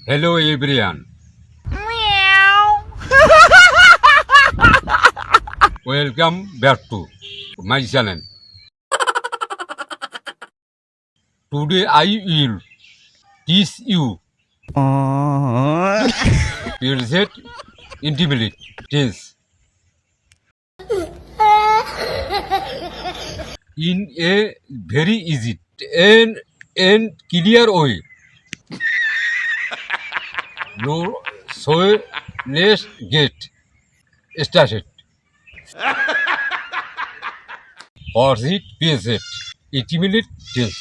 Hello everyone, Meow. welcome back to my channel. Today I will teach you present intimate tense in a very easy and clear way. No, so let's get started. For the present intimate tense,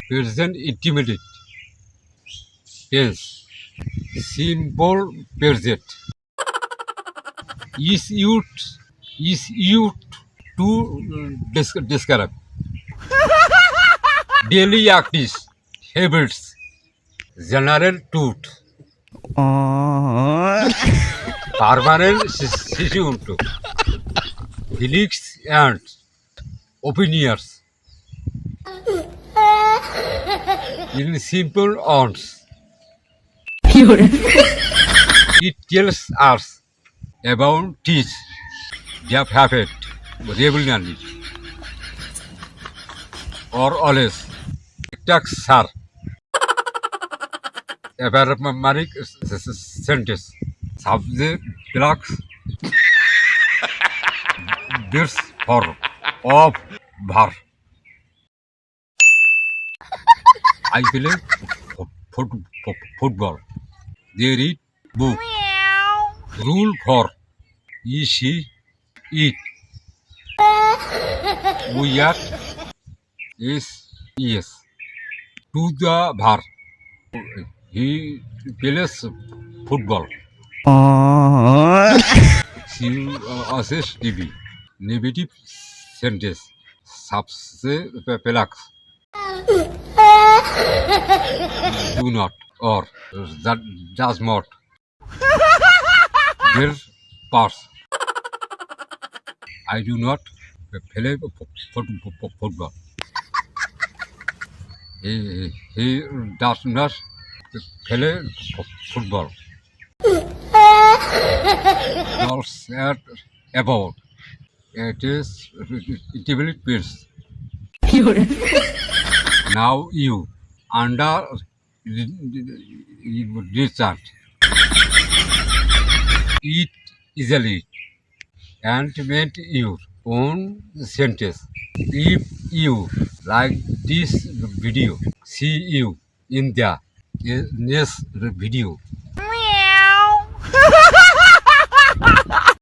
present intimate tense, simple present is used to describe daily activities, habits, general truth, permanent situation, feelings and opinions in simple terms. It tells us about things that happened regularly or always. Texts are a paramaric sentence. Subject blocks this for of var. I play football. They read book. Meow. Rule for she eat. We are is yes. To the var. He plays football. She assess TV. Negative sentence. Subse pelax. Do not or that does not. Their pass. I do not play football. He does not play football. All said about it is intimate peers. Now you under Richard eat easily and make your own sentence. If you like this video, see you in the next video.